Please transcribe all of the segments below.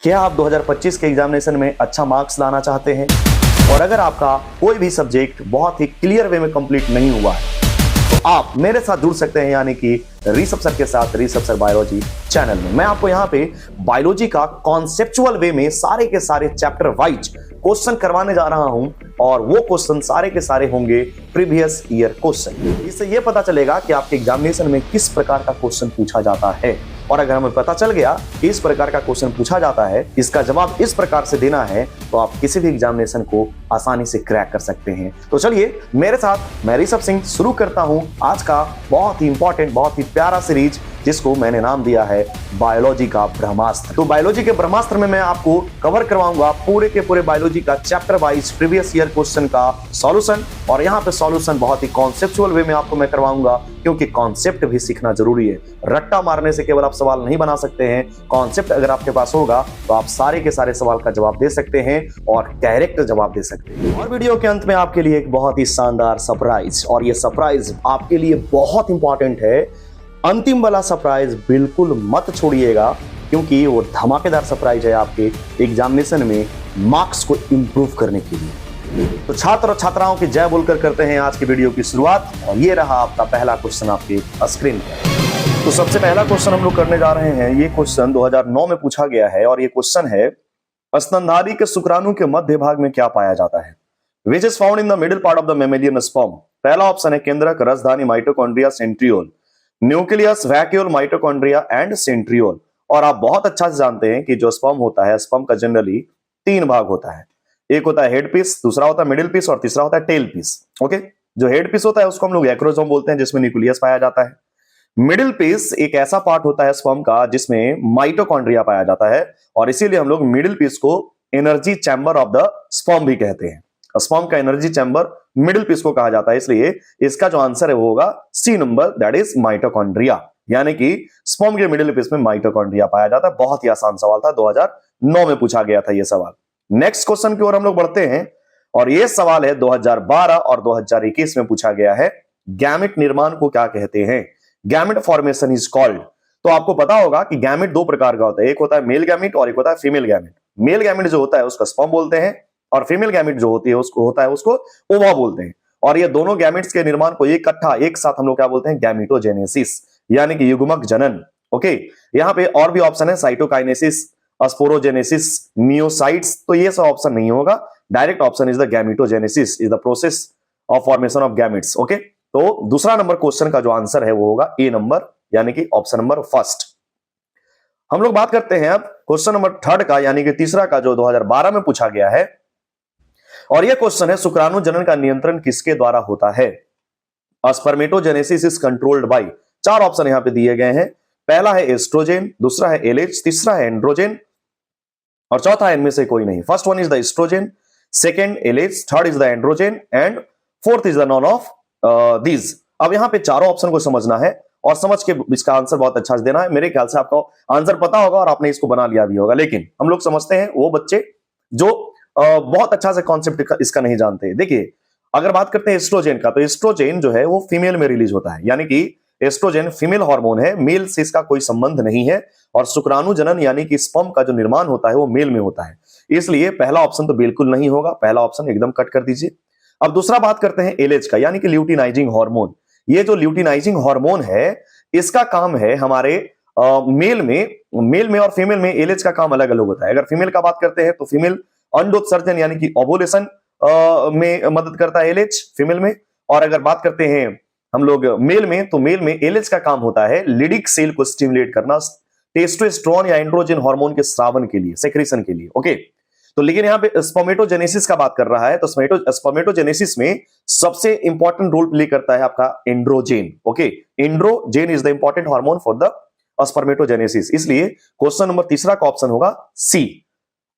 क्या आप 2025 के एग्जामिनेशन में अच्छा मार्क्स लाना चाहते हैं और अगर आपका कोई भी सब्जेक्ट बहुत ही क्लियर वे में कंप्लीट नहीं हुआ है तो आप मेरे साथ जुड़ सकते हैं, यानी कि ऋषभ सर के साथ, ऋषभ सर बायोलॉजी चैनल में। मैं आपको यहाँ पे बायोलॉजी का कॉन्सेप्चुअल वे में सारे के सारे चैप्टर वाइज क्वेश्चन करवाने जा रहा हूं और वो क्वेश्चन सारे के सारे होंगे प्रीवियस ईयर क्वेश्चन। इससे ये पता चलेगा कि आपके एग्जामिनेशन में किस प्रकार का क्वेश्चन पूछा जाता है, और अगर हमें पता चल गया कि इस प्रकार का क्वेश्चन पूछा जाता है, इसका जवाब इस प्रकार से देना है, तो आप किसी भी एग्जामिनेशन को आसानी से क्रैक कर सकते हैं। तो चलिए मेरे साथ, मैं ऋषभ सिंह शुरू करता हूं आज का बहुत ही इंपॉर्टेंट, बहुत ही प्यारा सीरीज जिसको मैंने नाम दिया है बायोलॉजी का ब्रह्मास्त्र। तो बायोलॉजी के ब्रह्मास्त्र में मैं आपको कवर करवाऊंगा पूरे के पूरे बायोलॉजी का chapter wise previous year question का सॉल्यूशन, और यहाँ पे सॉल्यूशन बहुत ही कॉन्सेप्चुअल वे में आपको मैं करवाऊंगा, क्योंकि कॉन्सेप्ट भी सीखना जरूरी है। रट्टा मारने से केवल आप सवाल नहीं बना सकते हैं, कॉन्सेप्ट अगर आपके पास होगा तो आप सारे के सारे सवाल का जवाब दे सकते हैं और डायरेक्ट जवाब दे सकते हैं। और वीडियो के अंत में आपके लिए एक बहुत ही शानदार सरप्राइज, और ये सरप्राइज आपके लिए बहुत इंपॉर्टेंट है। अंतिम वाला सरप्राइज बिल्कुल मत छोड़िएगा, क्योंकि वो धमाकेदार सरप्राइज है आपके एग्जामिनेशन में मार्क्स को इंप्रूव करने के लिए। तो छात्र और छात्राओं की जय बोलकर करते हैं आज की वीडियो की शुरुआत, और ये रहा आपका पहला क्वेश्चन आपके स्क्रीन पर। तो सबसे पहला क्वेश्चन हम लोग करने जा रहे हैं। ये क्वेश्चन 2009 में पूछा गया है, और ये क्वेश्चन है स्तनधारी के शुक्राणु के मध्य भाग में क्या पाया जाता है? Which is found in the middle part of the mammalian sperm. पहला ऑप्शन है केंद्रक, रसधानी, mitochondria, centriole, nucleus, vacuole, mitochondria and centriole. और आप बहुत अच्छा से जानते हैं कि जो स्पर्म होता है, स्पर्म का जनरली 3 भाग होता है। एक होता है हेड पीस, दूसरा होता है मिडिल पीस और तीसरा होता है टेल पीस। ओके, जो हेड पीस होता है उसको हम लोग एक्रोसोम बोलते हैं, जिसमें न्यूक्लियस पाया जाता है। मिडिल पीस एक ऐसा पार्ट होता है स्पर्म का जिसमें माइटोकॉन्ड्रिया पाया जाता है, और इसीलिए हम लोग मिडिल पीस को energy chamber of the sperm भी कहते हैं। स्पर्म का एनर्जी चैम्बर मिडिल पीस को कहा जाता है, इसलिए इसका जो आंसर है वो होगा C number, that is mitochondria. यानी कि स्पर्म के मिडिल पीस में माइटोकॉन्ड्रिया पाया जाता है। बहुत ही आसान सवाल था, 2009 में पूछा गया था ये सवाल। नेक्स्ट क्वेश्चन की ओर हम लोग बढ़ते हैं, और ये सवाल है 2012 और 2021 में पूछा गया है। गैमेट निर्माण को क्या कहते हैं? Gamete formation is called. तो आपको पता होगा कि गैमेट 2 प्रकार का होता है, एक होता है मेल गैमेट और एक होता है फीमेल गैमेट। मेल गैमेट जो होता है उसका स्पर्म बोलते हैं, और फीमेल गैमेट जो होती है उसको ओवा बोलते हैं। और ये दोनों गैमेट्स के निर्माण को इकट्ठा एक साथ हम लोग क्या बोलते हैं? गैमेटोजेनेसिस, यानी कि युग्मक जनन। ओके, यहाँ पे और भी ऑप्शन है, साइटोकाइनेसिस, स्पोरोजेनेसिस, मियोसाइट्स, तो ये सब ऑप्शन नहीं होगा। Direct option is the gametogenesis, is the process of formation of gametes. Okay, तो दूसरा नंबर क्वेश्चन का जो आंसर है वो होगा ए नंबर, यानी कि ऑप्शन नंबर फर्स्ट। हम लोग बात करते हैं अब क्वेश्चन नंबर 3 का, यानी कि तीसरा का, जो 2012 में पूछा गया है। और यह क्वेश्चन है शुक्राणु जनन का नियंत्रण किसके द्वारा होता है? Spermatogenesis is controlled by. 4 option यहां पे दिए गए हैं। पहला है एस्ट्रोजेन, दूसरा है एलएच, तीसरा है एंड्रोजेन और चौथा है इनमें से कोई नहीं। First one is the estrogen, second LH, third is the androgen and fourth is the none of these. अब यहां पे चारों ऑप्शन को समझना है और समझ के इसका आंसर बहुत अच्छा से देना है। मेरे ख्याल से आपको आंसर पता होगा और आपने इसको बना लिया भी होगा, लेकिन हम लोग समझते हैं वो बच्चे जो बहुत अच्छा से कॉन्सेप्ट इसका नहीं जानते। देखिए, अगर बात करते हैं एस्ट्रोजेन का, तो एस्ट्रोजेन जो है वो फीमेल में रिलीज होता है, यानी कि एस्ट्रोजेन फीमेल हार्मोन है, मेल से इसका कोई संबंध नहीं है। और शुक्राणु जनन यानी कि स्पर्म का जो निर्माण होता है वो मेल में होता है, इसलिए पहला ऑप्शन तो बिल्कुल नहीं होगा, पहला ऑप्शन एकदम कट कर दीजिए। अब दूसरा बात करते हैं एलएच का, यानी कि ल्यूटिनाइजिंग हार्मोन। ये जो ल्यूटिनाइजिंग हार्मोन है, इसका काम है हमारे मेल में और फीमेल में एलएच का काम अलग अलग होता है। अगर फीमेल का बात करते हैं तो फीमेल अंडोत्सर्जन यानी कि ओवुलेशन में मदद करता है एलएच फीमेल में, और अगर बात करते हैं हम लोग मेल में, तो मेल में एलएच का काम होता है लिडिक सेल को स्टिमुलेट करना, टेस्टोस्टेरोन या एंड्रोजन हार्मोन के स्रावन के लिए, सेक्रेशन के लिए। ओके, तो लेकिन यहाँ पे स्पर्मेटोजेनेसिस का बात कर रहा है, तो स्पर्मेटोजेनेसिस में सबसे इंपॉर्टेंट रोल प्ले करता है आपका androgen. Okay, androgen is the important hormone for the spermatogenesis, इसलिए क्वेश्चन नंबर तीसरा का ऑप्शन होगा सी।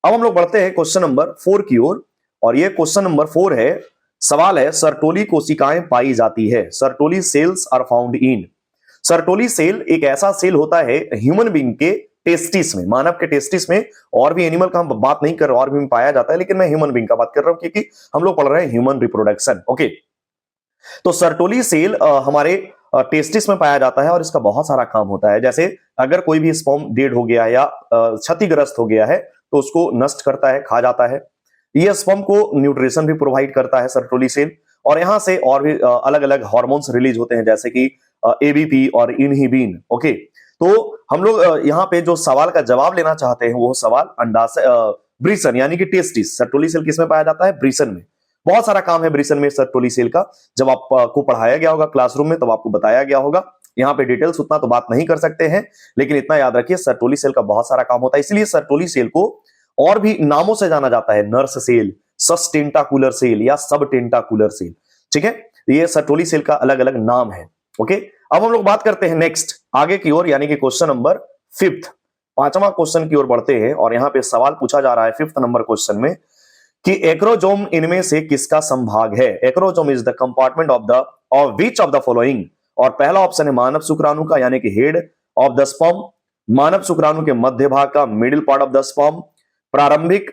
अब हम लोग बढ़ते हैं क्वेश्चन नंबर 4 की ओर, और ये क्वेश्चन नंबर 4 है। सवाल है सर्टोली कोशिकाएं पाई जाती है। Sertoli cells are found in. Sertoli cell एक ऐसा सेल होता है ह्यूमन बीइंग के टेस्टिस में, मानव के टेस्टिस में। और भी एनिमल का हम बात नहीं कर रहे, और भी पाया जाता है, लेकिन मैं ह्यूमन बीइंग का बात कर रहा हूं क्योंकि हम लोग पढ़ रहे हैं ह्यूमन रिप्रोडक्शन। ओके, तो सर्टोली सेल हमारे टेस्टिस में पाया जाता है और इसका बहुत सारा काम होता है। जैसे अगर कोई भी स्पर्म डेड हो गया है या क्षतिग्रस्त हो गया है तो उसको नष्ट करता है, खा जाता है। ये स्पर्म को न्यूट्रिशन भी प्रोवाइड करता है सर्टोली सेल, और यहां से और भी अलग अलग हार्मोन्स रिलीज होते हैं जैसे कि एबीपी और इनहिबिन। ओके, तो हम लोग यहाँ पे जो सवाल का जवाब लेना चाहते हैं वो सवाल अंडाशय ब्रीसन यानी कि टेस्टिस। सर्टोली सेल किसमें पाया जाता है? ब्रीसन में। बहुत सारा काम है ब्रीसन में सर्टोली सेल का। जब आपको पढ़ाया गया होगा क्लासरूम में तब आपको बताया गया होगा। यहाँ पे डिटेल्स उतना तो बात नहीं कर सकते हैं, लेकिन इतना याद रखिए सर्टोली सेल का बहुत सारा काम होता है। इसलिए सर्टोली सेल को और भी नामों से जाना जाता है, नर्स सेल, सस्टेंटाकुलर सेल या सब टेंटाकुलर सेल। ठीक है, ये सर्टोली सेल का अलग अलग नाम है। ओके, अब हम लोग बात करते हैं नेक्स्ट आगे की ओर, यानी कि क्वेश्चन नंबर 5, पांचवा क्वेश्चन की ओर बढ़ते हैं। और यहां पे सवाल पूछा जा रहा है 5th नंबर क्वेश्चन में कि एक्रोजोम इनमें से किसका संभाग है? Acrosome is the compartment of the of which of the following. और पहला ऑप्शन है मानव शुक्राणु का यानी कि हेड ऑफ द स्पर्म, मानव शुक्राणु के मध्य भाग का middle part of the sperm, प्रारंभिक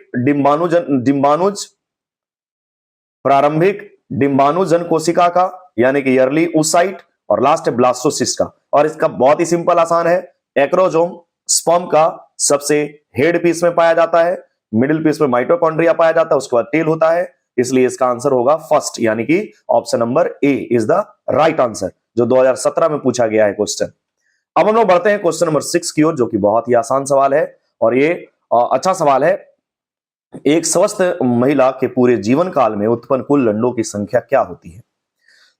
डिंबाणुजन कोशिका का यानी कि अर्ली oocyte, और लास्ट है ब्लास्टोसिस्ट का। और इसका बहुत ही सिंपल आसान है, एक्रोजोम स्पर्म का सबसे हेड पीस में पाया जाता है, मिडिल पीस में माइटोकॉन्ड्रिया पाया जाता है, उसके बाद टेल होता है। इसलिए इसका आंसर होगा फर्स्ट यानी कि option number A is the right answer, जो 2017 में पूछा गया है क्वेश्चन। अब हम लोग बढ़ते हैं क्वेश्चन नंबर 6 की ओर, जो कि बहुत ही आसान सवाल है और ये अच्छा सवाल है। एक स्वस्थ महिला के पूरे जीवन काल में उत्पन्न कुल अंडों की संख्या क्या होती है?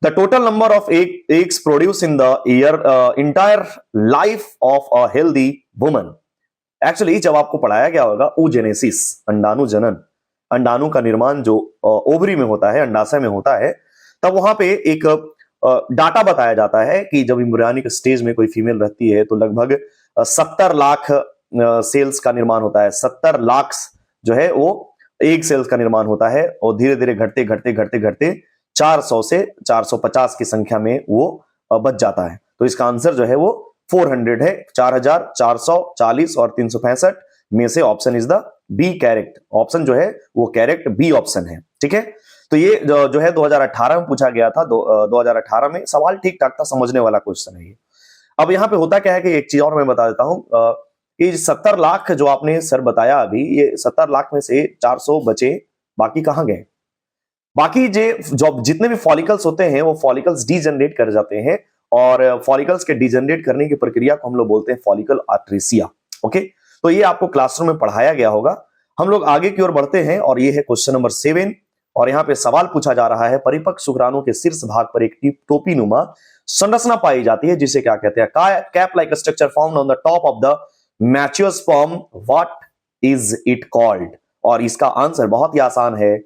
The total number of eggs produce in the entire life of a healthy woman. Actually जब आपको पढ़ाया गया होगा oogenesis, अंडाणु जनन, अंडाणु का निर्माण जो ओवरी में होता है, अंडाशय में होता है, तब वहां पे एक डाटा बताया जाता है कि जब एम्ब्रियोनिक स्टेज में कोई फीमेल रहती है तो लगभग 70 लाख सेल्स का निर्माण होता है। 70 लाख जो है वो एग सेल्स का निर्माण होता है और धीरे धीरे घटते घटते घटते घटते 400 से 450 की संख्या में वो बच जाता है। तो इसका आंसर जो है वो 400 है, 4440 और 365 में से option is the B correct. Option जो है वो कैरेक्ट बी ऑप्शन है। ठीक है, तो ये जो है 2018 में पूछा गया था। 2018 में सवाल ठीक ठाक था, समझने वाला क्वेश्चन है ये। अब यहाँ पे होता क्या है कि एक चीज और मैं बता देता हूं कि 70 लाख जो आपने सर बताया अभी, ये 70 लाख में से 400 बचे, बाकी कहां गए? बाकी जो जितने भी फॉलिकल्स होते हैं वो फॉलिकल्स डीजनरेट कर जाते हैं और फॉलिकल्स के डीजनरेट करने की प्रक्रिया को हम लोग बोलते हैं फॉलिकल आर्ट्रेसिया। ओके, तो ये आपको क्लासरूम में पढ़ाया गया होगा। हम लोग आगे की ओर बढ़ते हैं और ये है क्वेश्चन नंबर 7 और यहाँ पे सवाल पूछा जा रहा है, परिपक्व शुक्राणु के शीर्ष भाग पर एक टोपी नुमा संरचना पाई जाती है जिसे क्या कहते हैं? Cap like structure found on the top of the mature sperm, what is it called? और इसका आंसर बहुत ही आसान है,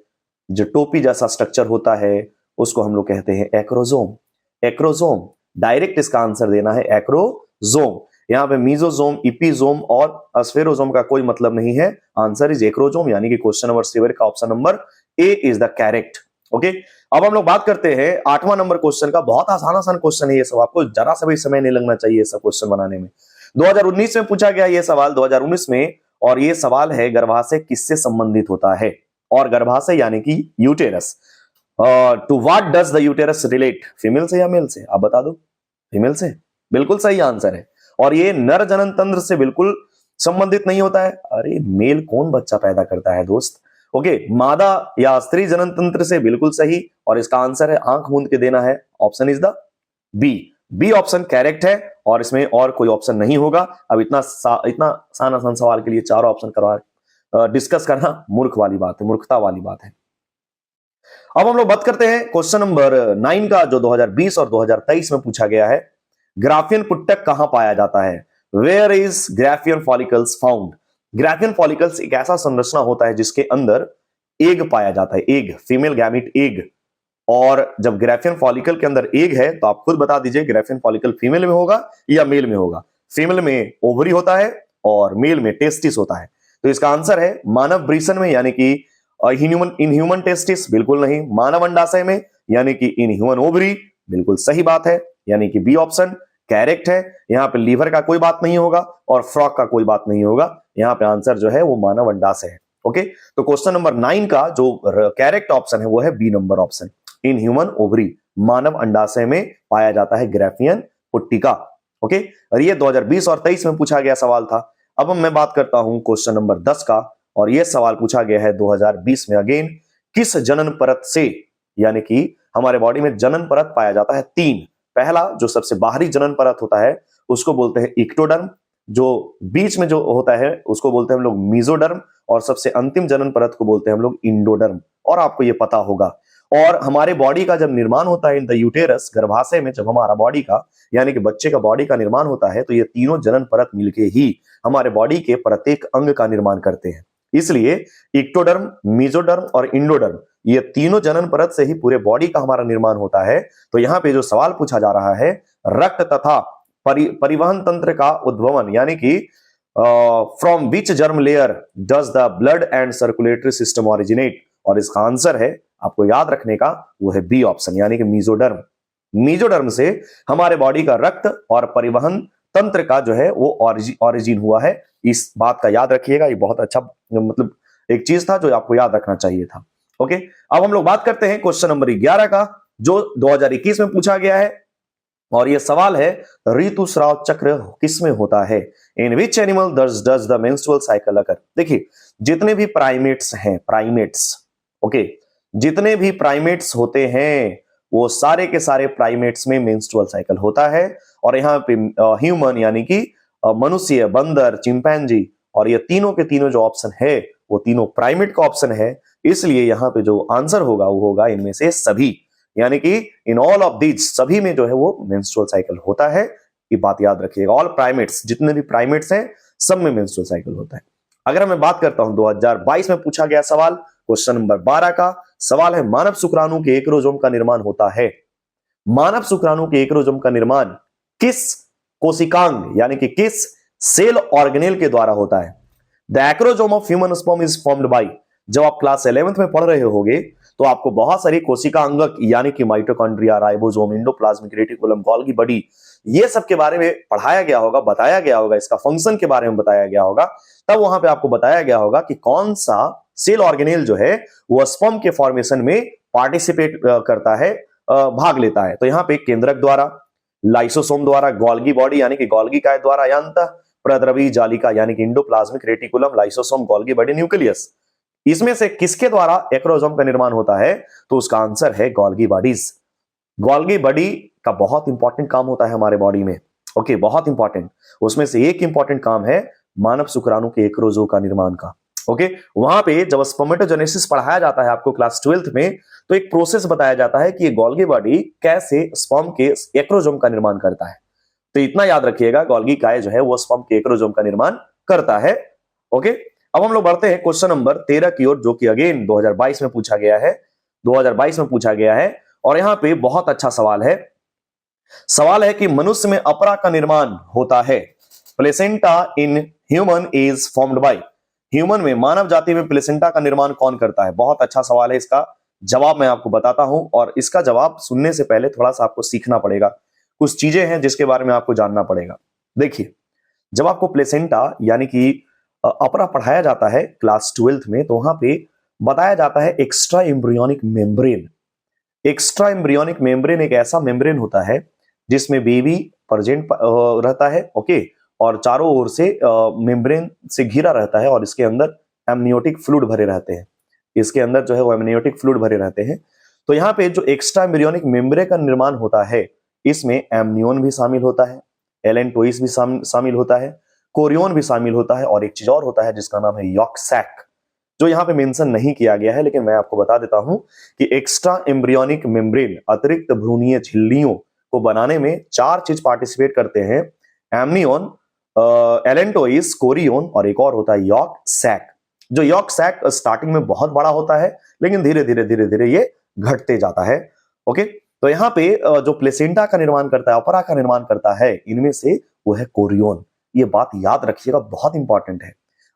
जो टोपी जैसा स्ट्रक्चर होता है उसको हम लोग कहते हैं एक्रोजोम। एक्रोजोम, डायरेक्ट इसका आंसर देना है एक्रोजोम। यहाँ पे मीजोजोम, इपीजोम और स्फेरोजोम का कोई मतलब नहीं है, आंसर इज एक्रोजोम, यानी कि क्वेश्चन नंबर 7 का option number A is the correct. Okay, अब हम लोग बात करते हैं 8वां नंबर क्वेश्चन का। बहुत आसान क्वेश्चन है ये सब, आपको जरा सा भी समय नहीं लगना चाहिए सब क्वेश्चन बनाने में। 2019 में पूछा गया ये सवाल, 2019 में, और ये सवाल है गर्भाशय किससे संबंधित होता है? और गर्भाशय यानी कि uterus, to what does the uterus relate? Female से या मेल से? आप बता दो। फीमेल से, बिल्कुल सही आंसर है। और ये नर जनन तंत्र से बिल्कुल संबंधित नहीं होता है। अरे मेल कौन बच्चा पैदा करता है दोस्त? ओके, मादा या स्त्री जनन तंत्र से, बिल्कुल सही। और इसका आंसर है आंख मूंद के देना है, option is the B option correct है और इसमें और कोई ऑप्शन नहीं होगा। अब इतना आसान सवाल के लिए 4 ऑप्शन करवा डिस्कस करना मूर्ख वाली बात है, मूर्खता वाली बात है। अब हम लोग बात करते हैं क्वेश्चन नंबर 9 का, जो 2020 और 2023 में पूछा गया है। ग्राफियन पुट्टक कहां पाया जाता है? Where is Graafian follicles found? Graafian follicles एक ऐसा संरचना होता है जिसके अंदर एग पाया जाता है, एग, फीमेल गैमिट एग। और जब ग्राफियन फॉलिकल के अंदर एग है तो आप खुद बता दीजिए ग्राफियन फॉलिकल फीमेल में होगा या मेल में होगा? फीमेल में ओवरी होता है और मेल में टेस्टिस होता है। तो इसका आंसर है मानव ब्रीसन में यानी कि इनह्यूमन टेस्टिस, बिल्कुल नहीं। मानव अंडाशय में यानी कि इनह्यूमन ओवरी, बिल्कुल सही बात है, यानी कि बी ऑप्शन करेक्ट है। यहां पे लीवर का कोई बात नहीं होगा और फ्रॉक का कोई बात नहीं होगा। यहां पे आंसर जो है वो मानव अंडाशय है। ओके, तो क्वेश्चन नंबर 9 का जो करेक्ट ऑप्शन है वो है B number option, in human ovary. मानव अंडाशय में पाया जाता है ग्राफियन पुट्टिका। ओके, और ये 2020 और 23 में पूछा गया सवाल था। अब मैं बात करता हूं क्वेश्चन नंबर 10 का, और यह सवाल पूछा गया है 2020 में अगेन। किस जनन परत से, यानी कि हमारे बॉडी में जनन परत पाया जाता है 3। पहला जो सबसे बाहरी जनन परत होता है उसको बोलते हैं इक्टोडर्म, जो बीच में जो होता है उसको बोलते हैं हम लोग मीजोडर्म, और सबसे अंतिम जनन परत को बोलते हैं हम लोग इंडोडर्म, और आपको ये पता होगा। और हमारे बॉडी का जब निर्माण होता है इन द यूटेरस, गर्भाशय में, जब हमारा बॉडी का यानी कि बच्चे का बॉडी का निर्माण होता है, तो ये तीनों जनन परत मिलके ही हमारे बॉडी के प्रत्येक अंग का निर्माण करते हैं। इसलिए इक्टोडर्म, मीजोडर्म और इंडोडर्म, ये तीनों जनन परत से ही पूरे बॉडी का हमारा निर्माण होता है। तो यहाँ पे जो सवाल पूछा जा रहा है, रक्त तथा परिवहन तंत्र का उद्भवन, यानी कि from which germ layer does the blood and circulatory system originate, और इसका आंसर है आपको याद रखने का, वो है बी ऑप्शन, यानी कि मीजोडर्म। मीजोडर्म से हमारे बॉडी का रक्त और परिवहन तंत्र का जो है वो ओरिजिन हुआ है। इस बात का याद रखिएगा, ये बहुत अच्छा मतलब एक चीज था जो आपको याद रखना चाहिए था। ओके, अब हम लोग बात करते हैं क्वेश्चन नंबर 11 का, जो 2021 में पूछा गया है, और यह सवाल है ऋतुस्राव चक्र किसमें होता है? In which animal does the menstrual cycle occur? देखिए, जितने भी प्राइमेट्स हैं, प्राइमेट्स, ओके, जितने भी प्राइमेट्स होते हैं वो सारे के सारे प्राइमेट्स में मेंस्ट्रुअल साइकिल होता है। और यहाँ पे ह्यूमन यानी कि मनुष्य, बंदर, चिंपैंजी, और ये तीनों के तीनों जो ऑप्शन है वो तीनों प्राइमेट का ऑप्शन है। इसलिए यहाँ पे जो आंसर होगा वो होगा इनमें से सभी, यानी कि इन ऑल ऑफ दीज, सभी में जो है वो मेंस्ट्रुअल साइकिल होता है। ये बात याद रखिएगा, ऑल प्राइमेट्स, जितने भी प्राइमेट्स हैं सब में मेंस्ट्रुअल साइकिल होता है। अगर मैं बात करता हूं 2022 में पूछा गया सवाल, क्वेश्चन नंबर 12 का सवाल है, मानव शुक्राणु के एक्रोजोम का निर्माण होता है। मानव शुक्राणु के एक्रोजोम का निर्माण किस कोशिकांग यानी कि किस सेल ऑर्गेनेल के द्वारा होता है? The acrosome of human sperm is formed by, जब आप क्लास 11th में पढ़ रहे होगे तो आपको बहुत सारी कोशिका अंगक यानी कि mitochondria, ribosome, endoplasmic reticulum, Golgi body, ये सब के बारे में पढ़ाया गया होगा, बताया गया होगा, इसका फंक्शन के बारे में बताया गया होगा। तब वहां पे आपको बताया गया होगा कि कौन सा सेल ऑर्गेनेल जो है वो स्पर्म के फॉर्मेशन में पार्टिसिपेट करता है, भाग लेता है। तो यहाँ पे केंद्रक द्वारा, लाइसोसोम द्वारा, गोल्गी बॉडी यानी कि गोल्गी काय द्वारा, या अंतः प्रद्रवी जालिका यानी कि endoplasmic reticulum, lysosome, Golgi body, nucleus, इसमें से किसके द्वारा एक्रोजोम का निर्माण होता है? तो उसका आंसर है गोल्गी बॉडीज। गोल्गी बॉडी का बहुत इंपॉर्टेंट काम होता है हमारे बॉडी में, ओके, बहुत इंपॉर्टेंट। उसमें से एक इंपॉर्टेंट काम है मानव शुक्राणु के एक्रोजोम का निर्माण का। ओके, वहां पे जब स्पर्मेटोजेनेसिस पढ़ाया जाता है आपको क्लास 12th में, तो एक प्रोसेस बताया जाता है कि ये गोल्गी बॉडी कैसे स्पर्म के एक्रोजोम का निर्माण करता है। तो इतना याद रखिएगा, गोल्गी काय जो है वो स्पर्म के एक्रोजोम का निर्माण करता है। ओके, अब हम लोग बढ़ते हैं क्वेश्चन नंबर 13 की ओर, जो कि अगेन 2022 में पूछा गया है। 2022 में पूछा गया है, और यहां पे बहुत अच्छा सवाल है। सवाल है कि मनुष्य में अपरा का निर्माण होता है। Placenta in human is formed by, human में, मानव जाति में प्लेसेंटा का निर्माण कौन करता है? बहुत अच्छा सवाल है। इसका जवाब मैं आपको बताता हूं, और इसका जवाब सुनने से पहले थोड़ा सा आपको सीखना पड़ेगा, कुछ चीजें हैं जिसके बारे में आपको जानना पड़ेगा। देखिए, जब आपको प्लेसेंटा यानी कि अपरा पढ़ाया जाता है क्लास 12th में, तो वहां पे बताया जाता है extra embryonic membrane. Extra embryonic membrane एक ऐसा मेम्ब्रेन होता है जिसमें बेबी प्रेजेंट रहता है, ओके, और चारों ओर से मेम्ब्रेन से घिरा रहता है, और इसके अंदर एमनियोटिक फ्लूइड भरे रहते हैं। इसके अंदर जो है वो एमनियोटिक फ्लूइड भरे रहते हैं। तो यहाँ पे जो एक्स्ट्रा एम्ब्रियोनिक मेम्ब्रेन का निर्माण होता है, इसमें एमनियोन भी शामिल होता है, एलेंटोइस भी शामिल होता है, कोरियोन भी शामिल होता है, और एक चीज और होता है जिसका नाम है यॉर्क सैक, जो यहाँ पे मेंशन नहीं किया गया है, लेकिन मैं आपको बता देता हूं कि एक्स्ट्रा एम्ब्रियोनिक मेम्ब्रेन, अतिरिक्त भ्रूणीय झिल्लियों को बनाने में 4 चीज पार्टिसिपेट करते हैं, एमनियोन, एलेंटोइस, कोरियोन, और एक और होता है यॉर्क सैक। जो यॉर्क सैक स्टार्टिंग में बहुत बड़ा होता है, लेकिन धीरे धीरे ये घटते जाता है। ओके, तो यहाँ पे जो प्लेसेंटा का निर्माण करता है, अपरा का निर्माण करता है, इनमें से वो है कोरियोन। ये बात याद रखिएगा, बहुत इंपॉर्टेंट है।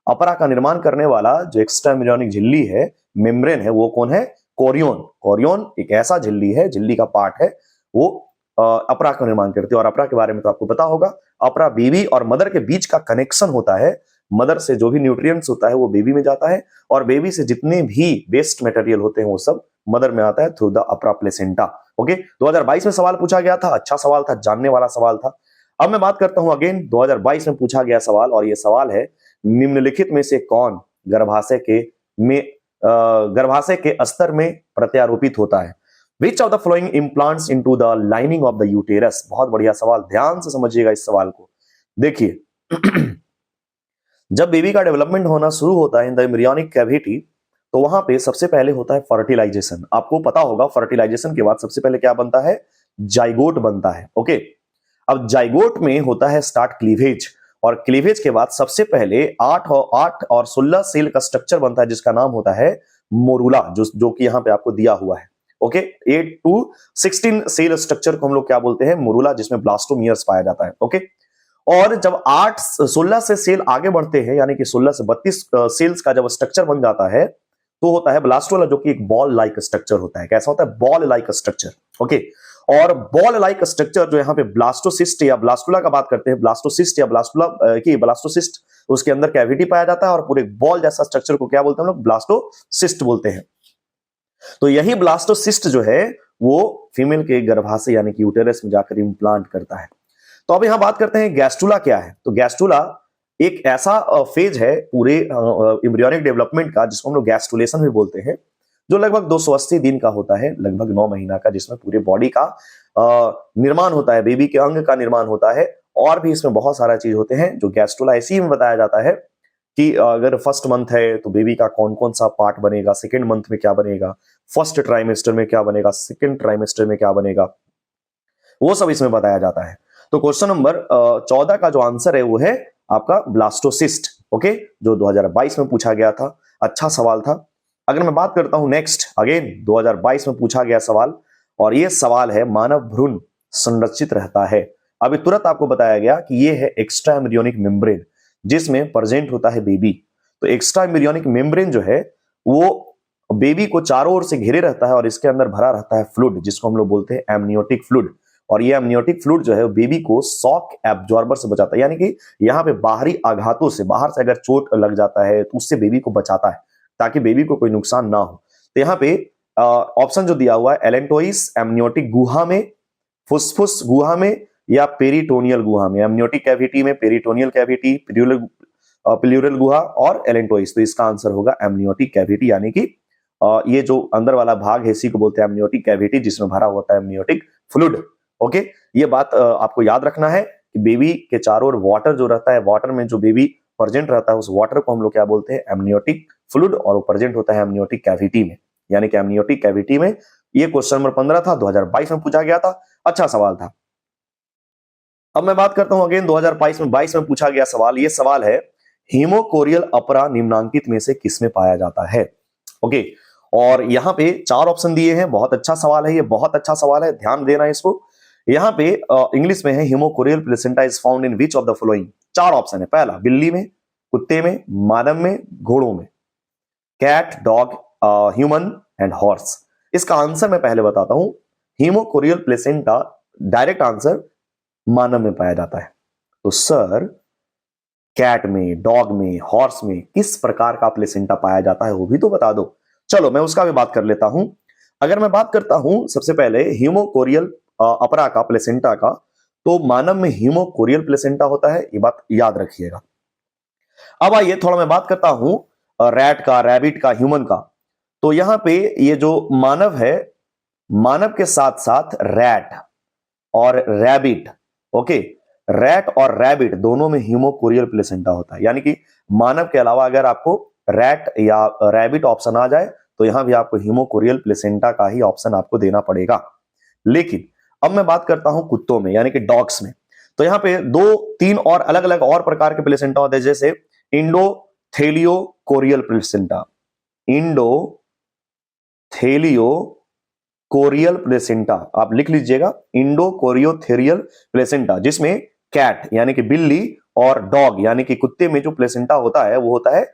अपरा का निर्माण करने वाला जो एक्स्ट्रा एम्ब्रियोनिक झिल्ली है, मेम्ब्रेन है, वो कौन है? कोरियोन। कोरियोन एक ऐसा झिल्ली है, झिल्ली का पार्ट है, वो अपरा का निर्माण करती है। और अपरा के बारे में तो आपको पता होगा, अपरा बेबी और मदर के बीच का कनेक्शन होता है। मदर से जो भी न्यूट्रिएंट्स होता है वो बेबी में जाता है, और बेबी से जितने भी वेस्ट मटेरियल होते हैं वो सब मदर में आता है थ्रू द अपरा प्लेसेंटा। ओके, 2022 में सवाल पूछा गया था, अच्छा सवाल था, जानने वाला सवाल था। अब मैं बात करता हूं अगेन 2022 में पूछा गया सवाल, और ये सवाल है निम्नलिखित में से कौन गर्भाशय के अस्तर में प्रत्यारोपित होता है? विच of the flowing implants into the lining of the uterus? बहुत बढ़िया सवाल, ध्यान से समझिएगा इस सवाल को। देखिए जब बेबी का डेवलपमेंट होना शुरू होता है इन द एम्ब्रियोनिक कैविटी, तो वहां पे सबसे पहले होता है फर्टिलाइजेशन। आपको पता होगा फर्टिलाइजेशन के बाद सबसे पहले क्या बनता है? जाइगोट बनता है। ओके, अब जाइगोट में होता है स्टार्ट क्लीवेज, और क्लीवेज के बाद सबसे पहले 8 और 16 सेल का स्ट्रक्चर बनता है जिसका नाम होता है मोरूला, जो कि यहां पे आपको दिया हुआ है। ओके, 8 to 16 सेल स्ट्रक्चर को हम लोग क्या बोलते हैं? मोरूला, जिसमें ब्लास्टोमियर्स पाया जाता है। ओके, और जब 16 से सेल आगे बढ़ते हैं, यानी कि 16 से 32 सेल्स का जब स्ट्रक्चर बन जाता है, तो होता है ब्लास्टोला, जो कि एक बॉल लाइक स्ट्रक्चर होता है। कैसा होता है? Ball like structure. ओके, और बॉल लाइक स्ट्रक्चर जो यहाँ पे ब्लास्टोसिस्ट या ब्लास्टुला का बात करते हैं, ब्लास्टोसिस्ट या ब्लास्टोसिस्ट, उसके अंदर कैविटी पाया जाता है, और पूरे बॉल जैसा स्ट्रक्चर को क्या बोलते हैं हम लोग? ब्लास्टोसिस्ट बोलते हैं। तो यही ब्लास्टोसिस्ट जो है वो फीमेल के गर्भाशय यानी कि यूटेरस में जाकर इम्प्लांट करता है। तो अब यहां बात करते हैं गैस्ट्रुला क्या है। तो गैस्ट्रुला एक ऐसा फेज है पूरे एम्ब्रियोनिक डेवलपमेंट का, जिसको हम लोग गैस्ट्रुलेशन भी बोलते हैं, जो लगभग 280 दिन का होता है, लगभग 9 महीना का, जिसमें पूरे बॉडी का निर्माण होता है, बेबी के अंग का निर्माण होता है, और भी इसमें बहुत सारा चीज होते हैं जो गैस्ट्रुला इसी में बताया जाता है कि अगर फर्स्ट मंथ है तो बेबी का कौन कौन सा पार्ट बनेगा, सेकेंड मंथ में क्या बनेगा, फर्स्ट ट्राइमेस्टर में क्या बनेगा, सेकेंड ट्राइमेस्टर में क्या बनेगा, वो सब इसमें बताया जाता है। तो क्वेश्चन नंबर 14 का जो आंसर है वो है आपका ब्लास्टोसिस्ट। ओके, जो 2022 में पूछा गया था, अच्छा सवाल था। अगर मैं बात करता हूं नेक्स्ट, अगेन 2022 में पूछा गया सवाल, और ये सवाल है मानव भ्रूण संरक्षित रहता है। अभी तुरंत आपको बताया गया कि ये है एक्स्ट्रा एम्ब्रियोनिक मेम्ब्रेन, जिसमें प्रेजेंट होता है बेबी। तो एक्स्ट्रा एम्ब्रियोनिक मेम्ब्रेन जो है वो बेबी को चारों ओर से घेरे रहता है, और इसके अंदर भरा रहता है फ्लूइड, जिसको हम लोग बोलते हैं एमनियोटिक फ्लूइड। और ये एमनियोटिक फ्लूइड जो है बेबी को शॉक एब्जॉर्बर से बचाता है, यानी कि यहाँ पे बाहरी आघातों से, बाहर से अगर चोट लग जाता है तो उससे बेबी को बचाता है, ताकि बेबी को कोई नुकसान ना हो। तो यहाँ पे ऑप्शन जो दिया हुआ है, एलेंटोइस एमनियोटिक गुहा में, फुसफुस गुहा में, या पेरिटोनियल गुहा में। एमनियोटिक कैविटी में, पेरिटोनियल कैविटी, प्लूरल गुहा और एलेंटोइस। तो इसका आंसर होगा एमनियोटिक कैविटी, यानी कि ये जो अंदर वाला भाग है इसी को बोलते हैं एमनियोटिक कैविटी, जिसमें भरा होता है एमनियोटिक फ्लूइड। ओके, ये बात आपको याद रखना है कि बेबी के चारों ओर वाटर जो रहता है, वाटर में जो बेबी प्रेजेंट रहता है, उस वाटर को हम लोग क्या बोलते हैं? एमनियोटिक फ्लूइड, और वो प्रेजेंट होता है एमनियोटिक कैविटी में, यानी कि एमनियोटिक कैविटी में। ये क्वेश्चन नंबर 15 था, 2022 में पूछा गया था, अच्छा सवाल था। अब मैं बात करता हूं अगेन 2022 में पूछा गया सवाल। ये सवाल है हीमोकोरियल अपरा निम्नांकित में से किसमें पाया जाता है? ओके, और यहां पे 4 ऑप्शन दिए हैं। बहुत अच्छा सवाल है, ये बहुत अच्छा सवाल है, ध्यान देना इसको। यहां पे इंग्लिश में है haemochorial placenta is found in which of the following. 4 option है। पहला बिल्ली में, कुत्ते में, मानव में, घोड़ों में। Cat, dog, human and horse. इसका आंसर मैं पहले बताता हूं। हीमोकोरियल प्लेसेंटा डायरेक्ट आंसर मानव में पाया जाता है। तो सर कैट में, डॉग में, हॉर्स में किस प्रकार का प्लेसेंटा पाया जाता है वो भी तो बता दो। चलो मैं उसका भी बात कर लेता हूं। अगर मैं बात करता हूं सबसे पहले हीमोकोरियल अपरा का, प्लेसेंटा का, तो मानव में हीमोकोरियल प्लेसेंटा होता है, ये बात याद रखिएगा। अब आइए थोड़ा मैं बात करता हूं रैट का, रैबिट का, ह्यूमन का। तो यहां पे ये जो मानव है, मानव के साथ साथ रैट और रैबिट, ओके, रैट और रैबिट दोनों में हीमोकोरियल प्लेसेंटा होता है। यानी कि मानव के अलावा अगर आपको रैट या रैबिट ऑप्शन आ जाए तो यहां भी आपको हीमोकोरियल प्लेसेंटा का ही ऑप्शन आपको देना पड़ेगा। लेकिन अब मैं बात करता हूं कुत्तों में, यानी कि डॉग्स में। तो यहां पे 2-3 और अलग अलग और प्रकार के प्लेसेंटा होते हैं, जैसे इंडोथेलियोकोरियल प्लेसेंटा, इंडोथेलियोकोरियल प्लेसेंटा, आप लिख लीजिएगा, इंडोकोरियोथेरियल प्लेसेंटा, जिसमें कैट यानी कि बिल्ली और डॉग यानी कि कुत्ते में जो प्लेसेंटा होता है वो होता है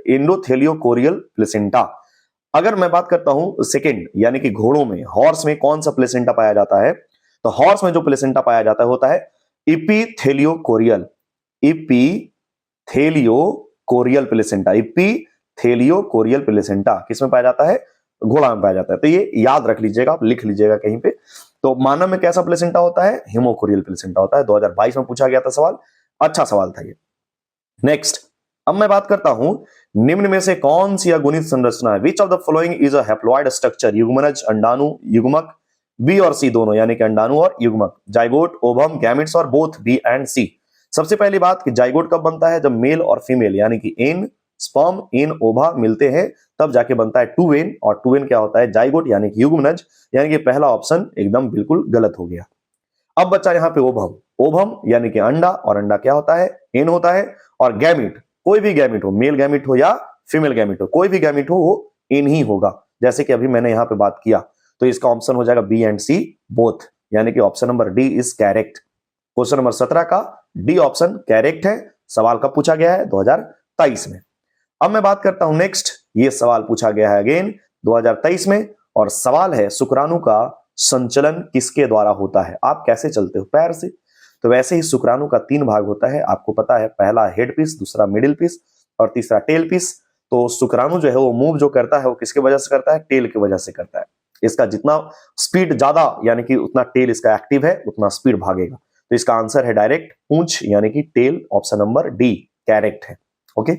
इंडोथेलियोकोरियल प्लेसेंटा। अगर मैं बात करता हूं सेकंड यानी कि घोड़ों में, हॉर्स में कौन सा प्लेसेंटा पाया जाता है? तो हॉर्स में जो प्लेसेंटा पाया जाता है होता है इपीथेलियोकोरियल, इपीथेलियोकोरियल प्लेसेंटा। इपीथेलियोकोरियल प्लेसेंटा किसमें पाया जाता है? घोड़ा में पाया जाता है। तो ये याद रख लीजिएगा, आप लिख लीजिएगा कहीं पे। तो मानव में कैसा प्लेसेंटा होता है? हेमोकोरियल प्लेसेंटा होता है। 2022 में पूछा गया था सवाल, अच्छा सवाल था ये। नेक्स्ट, अब मैं बात करता हूं निम्न में से कौन सी अगुणित संरचना है? विच of the following is a haploid structure? युग्मनज, अंडाणु, युग्मक, बी और सी दोनों, यानी कि अंडाणु और युग्मक, जाइगोट, ओवम, गैमेट्स और बोथ बी एंड सी। सबसे पहली बात कि जाइगोट कब बनता है? जब मेल और फीमेल यानी कि एन स्पर्म इन ओवा मिलते हैं तब जाके बनता है टू एन, और टू एन क्या होता है? जाइगोट यानी कि युग्मनज, यानी कि पहला ऑप्शन एकदम बिल्कुल गलत हो गया। अब बच्चा यहाँ पे ओभम, ओभम यानी कि अंडा, और अंडा क्या होता है? एन होता है। और गैमिट, कोई भी गैमिट हो, मेल गैमिट हो या फीमेल गैमिट हो, कोई भी गैमिट हो वो एन ही होगा, जैसे कि अभी मैंने यहाँ पे बात किया। तो इसका ऑप्शन हो जाएगा बी एंड सी बोथ, यानी कि option number D is correct. Question number 17 का डी ऑप्शन करेक्ट है। सवाल कब पूछा गया है? 2023 में। अब मैं बात करता हूं नेक्स्ट, ये सवाल पूछा गया है अगेन 2023 में, और सवाल है शुक्राणु का संचलन किसके द्वारा होता है? आप कैसे चलते हो? पैर से। तो वैसे ही शुक्राणु का 3 भाग होता है, आपको पता है, पहला हेड पीस, दूसरा मिडिल पीस और तीसरा टेल पीस। तो शुक्राणु जो है वो मूव जो करता है वो किसके वजह से करता है? टेल की वजह से करता है। इसका जितना स्पीड ज्यादा यानी कि उतना टेल इसका एक्टिव है, उतना स्पीड भागेगा। तो इसका आंसर है डायरेक्ट पूंछ यानी कि tail, option number D correct है। ओके,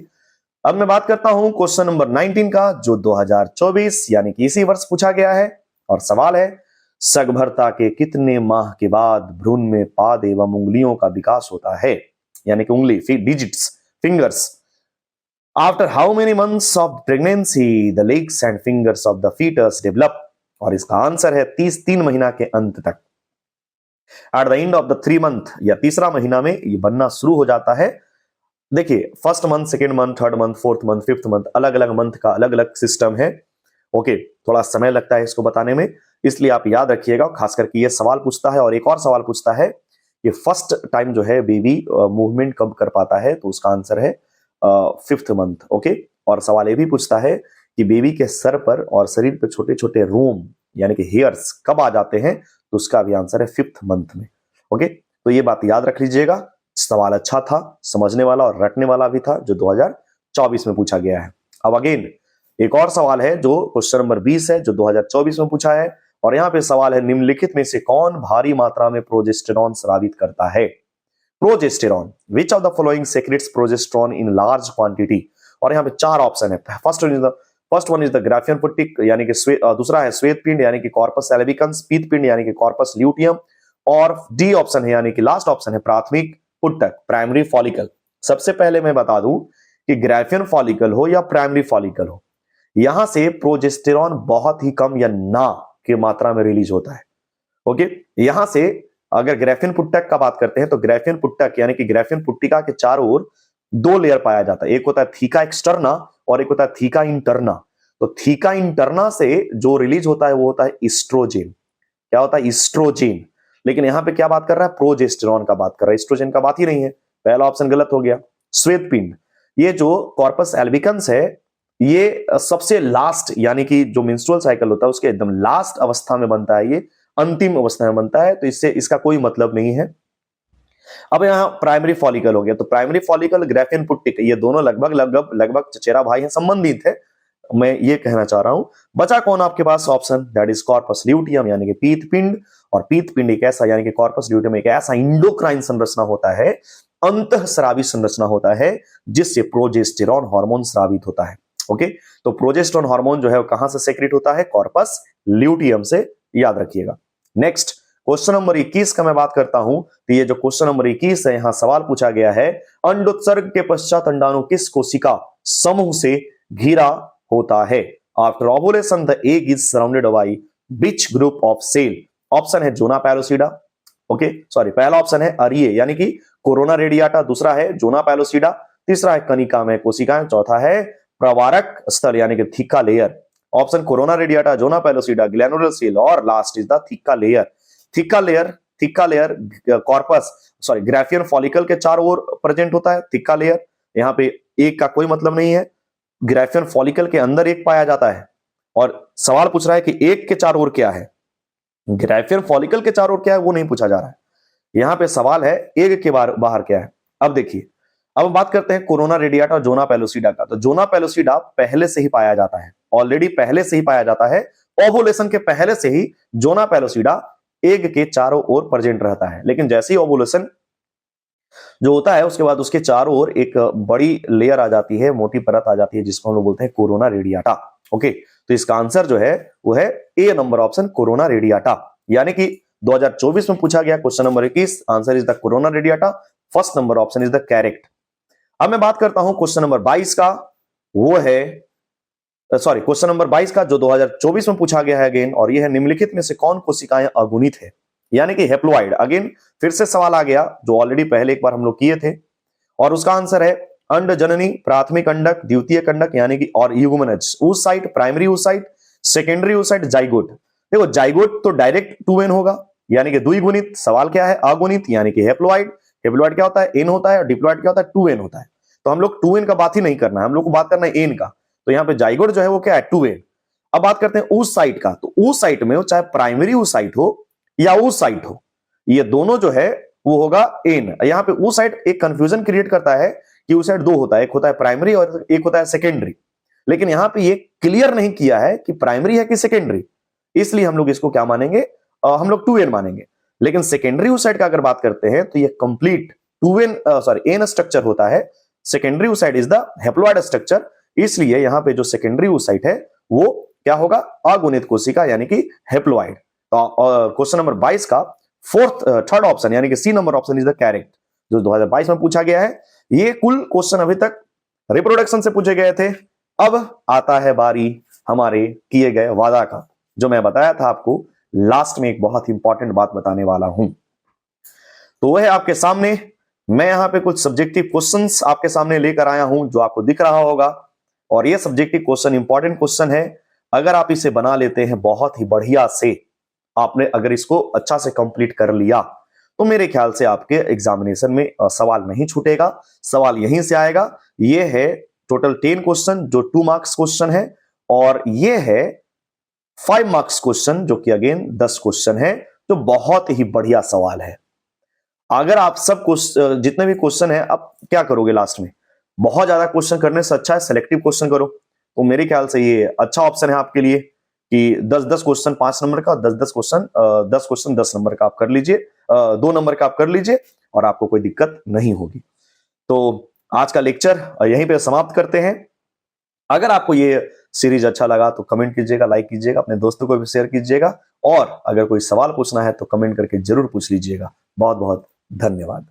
अब मैं बात करता हूं क्वेश्चन नंबर 19 का, जो 2024 यानी कि इसी वर्ष पूछा गया है, और सवाल है सगभरता के कितने माह के बाद भ्रूण में पाद एवं उंगलियों का विकास होता है? यानी कि उंगली, digits, fingers. After how many months of pregnancy the legs and fingers of the foetus develop? और इसका आंसर है 3 महीना के अंत तक। At the end of the 3 month, या तीसरा महीना में ये बनना शुरू हो जाता है। देखिए, first month, second month, third month, fourth month, fifth month, अलग अलग मंथ का अलग अलग सिस्टम है। ओके, थोड़ा समय लगता है इसको बताने में, इसलिए आप याद रखिएगा। खास करके ये सवाल पूछता है, और एक और सवाल पूछता है कि फर्स्ट टाइम जो है बेबी मूवमेंट कब कर पाता है? तो उसका आंसर है 5th मंथ। ओके, और सवाल ये भी पूछता है कि बेबी के सर पर और शरीर पर छोटे छोटे रोम यानी कि हेयर्स कब आ जाते हैं? तो उसका भी आंसर है 5th मंथ में। ओके, तो ये बात याद रख लीजिएगा। सवाल अच्छा था, समझने वाला और रटने वाला भी था, जो 2024 में पूछा गया है। अब अगेन एक और सवाल है जो क्वेश्चन नंबर 20 है, जो 2024 में पूछा है, और यहां पे सवाल है निम्नलिखित में से कौन भारी मात्रा में प्रोजेस्टेरॉन स्रावित करता है? Progesterone, which of the following secretes progesterone in large quantity? और यहाँ पे 4 ऑप्शन है। First one is the graafian follicle यानी कि दूसरा है श्वेत पिंड यानी कि कॉर्पस एल्बिकन्स, पीत पिंड यानी कि कॉर्पस ल्यूटियम, और डी ऑप्शन है यानी कि लास्ट ऑप्शन है प्राथमिक पुट्टक, प्राइमरी फॉलिकल। सबसे पहले मैं बता दूं कि ग्राफियन फॉलिकल हो या प्राइमरी फॉलिकल हो, यहां से प्रोजेस्टेरॉन बहुत ही कम या ना की मात्रा में रिलीज होता है। ओके, यहां से अगर ग्राफियन पुट्टक का बात करते हैं तो ग्राफियन पुट्टक यानी कि ग्राफियन पुट्टिका के चारों ओर 2 लेयर पाया जाता है। एक होता है थीका एक्सटर्ना और एक होता है थीका इंटरना। तो थीका इंटरना से जो रिलीज होता है वो होता है ईस्ट्रोजेन। क्या होता है? ईस्ट्रोजेन। लेकिन यहां पे क्या बात कर रहा है? प्रोजेस्टेरॉन का बात कर रहा है, ईस्ट्रोजेन का बात ही नहीं है। पहला ऑप्शन गलत हो गया। श्वेत पिंड, ये जो कॉर्पस एल्बिकन्स है, ये सबसे लास्ट यानी कि जो मेंस्ट्रुअल साइकिल होता है उसके एकदम लास्ट अवस्था में बनता है, ये अंतिम अवस्था में बनता है, तो इससे इसका कोई मतलब नहीं है। अब यहां प्राइमरी फॉलिकल हो गया, तो प्राइमरी फॉलिकल, ग्राफियन पुट्टिक, ये दोनों लगभग चचेरा भाई हैं, संबंधित है, मैं ये कहना चाह रहा हूं। बचा कौन आपके पास option? That is corpus luteum यानी कि पीत पिंड। और पीत पिंड एक ऐसा यानी कि कॉर्पस ल्यूटियम एक ऐसा इंडोक्राइन संरचना होता है, अंतःस्रावी संरचना होता है, जिससे प्रोजेस्टेरॉन हार्मोन स्रावित होता है। ओके, तो प्रोजेस्टेरॉन हार्मोन जो है वो कहां से सेक्रेट होता है? कॉर्पस ल्यूटियम से, याद रखिएगा। नेक्स्ट क्वेश्चन नंबर 21 का मैं बात करता हूं, तो ये जो क्वेश्चन नंबर 21 है, यहां सवाल पूछा गया है अंडोत्सर्ग के पश्चात अंडाणु किस कोशिका समूह से घिरा होता है? After ovulation the egg is surrounded by which group of cell? Option है जोना पैलोसिडा, ओके सॉरी, पहला ऑप्शन है अरिये यानी कि कोरोना रेडियाटा, दूसरा है जोना पैलोसिडा, तीसरा है कनिका में कोशिकाएं, चौथा है प्रवारक स्थल यानी कि theca layer. Option corona radiata, zona pellucida, granular cell, और last is the theca layer. Theca layer corpus sorry graafian follicle के चारों ओर प्रेजेंट होता है। थीका लेयर, यहाँ पे एक का कोई मतलब नहीं है, ग्राफियन फॉलिकल के अंदर एक पाया जाता है, और सवाल पूछ रहा है कि एक के चारों ओर क्या है, ग्राफियन फॉलिकल के चारों ओर क्या है वो नहीं पूछा जा रहा है। यहां पे सवाल है एग के बाहर क्या है। अब देखिए, अब हम बात करते हैं कोरोना रेडिएटा और जोना पेलोसिडा का। तो जोना पेलोसिडा पहले से ही पाया जाता है, ऑलरेडी पहले से ही पाया जाता है। ओवुलेशन के पहले से ही जोना पेलोसिडा एग के चारों ओर प्रेजेंट रहता है, लेकिन जैसे ही ओवुलेशन जो होता है उसके बाद उसके चारों ओर एक बड़ी लेयर आ जाती है, मोटी परत आ जाती है, जिसको हम लोग बोलते हैं कोरोना रेडिएटा। ओके, तो इसका आंसर जो है वो है A number option, corona radiata. यानी कि 2024 में पूछा गया question number 21, answer is the corona radiata, first number option is the correct. अब मैं बात करता हूं क्वेश्चन नंबर 22 का, वो है क्वेश्चन नंबर 22 का जो 2024 में पूछा गया है अगेन, और यह है निम्नलिखित में से कौन कोशिकाएं अगुणित है, यानी कि हेप्लोइड। अगेन फिर से सवाल आ गया जो ऑलरेडी पहले एक बार हम लोग किए थे, और उसका आंसर है अंडजननी, प्राथमिक अंडक, द्वितीय अंडक यानी कि और यूगमनज, oocyte, primary oocyte, secondary oocyte, zygote. देखो जाइगोट तो डायरेक्ट 2n होगा, यानी कि द्विगुणित। सवाल क्या है, अगुणित यानी कि हेप्लोइड। हेप्लोइड क्या होता है, n होता है, और डिप्लॉइड क्या होता है, 2n होता है। तो हम लोग 2n का बात ही नहीं करना है, हम लोग को बात करना है n का। तो यहाँ पे जाइगोट जो है वो क्या है, 2n। अब बात करते हैं oocyte का। तो oocyte में चाहे प्राइमरी oocyte हो या oocyte हो, ये दोनों जो है वो होगा n। यहाँ पे oocyte एक कंफ्यूजन क्रिएट करता है कि oocyte दो होता है, एक होता है प्राइमरी और एक होता है सेकेंडरी। लेकिन यहाँ पे ये क्लियर नहीं किया है कि प्राइमरी है कि सेकेंडरी, इसलिए हम लोग इसको क्या मानेंगे, हम लोग 2n मानेंगे। लेकिन सेकेंडरी oocyte का अगर बात करते हैं तो ये कंप्लीट 2n n स्ट्रक्चर होता है। Secondary oocyte is the haploid structure, इसलिए यहाँ पे जो सेकेंडरी oocyte है वो क्या होगा, अगुणित कोशिका यानी कि हेप्लोइड। तो क्वेश्चन नंबर 22 का थर्ड ऑप्शन यानी कि C number option is the correct, जो 2022 में पूछा गया है। ये कुल क्वेश्चन अभी तक रिप्रोडक्शन से पूछे गए थे। अब आता है बारी हमारे किए गए वादा का, जो मैं बताया था आपको लास्ट में एक बहुत इंपॉर्टेंट बात बताने वाला हूं। तो वह है आपके सामने, मैं यहां पे कुछ सब्जेक्टिव क्वेश्चंस आपके सामने लेकर आया हूं जो आपको दिख रहा होगा, और ये सब्जेक्टिव क्वेश्चन इंपॉर्टेंट क्वेश्चन है। अगर आप इसे बना लेते हैं बहुत ही बढ़िया से, आपने अगर इसको अच्छा से कंप्लीट कर लिया, तो मेरे ख्याल से आपके एग्जामिनेशन में सवाल नहीं छूटेगा, सवाल यहीं से आएगा। ये है टोटल 10 क्वेश्चन जो 2 मार्क्स क्वेश्चन है, और ये है 5 मार्क्स क्वेश्चन जो कि अगेन 10 क्वेश्चन है, जो बहुत ही बढ़िया सवाल है। अगर आप सब जितने भी क्वेश्चन है, आप क्या करोगे लास्ट में, बहुत ज्यादा क्वेश्चन करने से अच्छा है सेलेक्टिव क्वेश्चन करो। तो मेरे ख्याल से ये अच्छा ऑप्शन है आपके लिए कि 10-10 क्वेश्चन 5 नंबर का, 10-10 क्वेश्चन 10 क्वेश्चन 10 नंबर का आप कर लीजिए, 2 नंबर का आप कर लीजिए, और आपको कोई दिक्कत नहीं होगी। तो आज का लेक्चर यहीं पे समाप्त करते हैं। अगर आपको ये सीरीज अच्छा लगा तो कमेंट कीजिएगा, लाइक कीजिएगा, अपने दोस्तों को भी शेयर कीजिएगा, और अगर कोई सवाल पूछना है तो कमेंट करके जरूर पूछ लीजिएगा। बहुत बहुत धन्यवाद।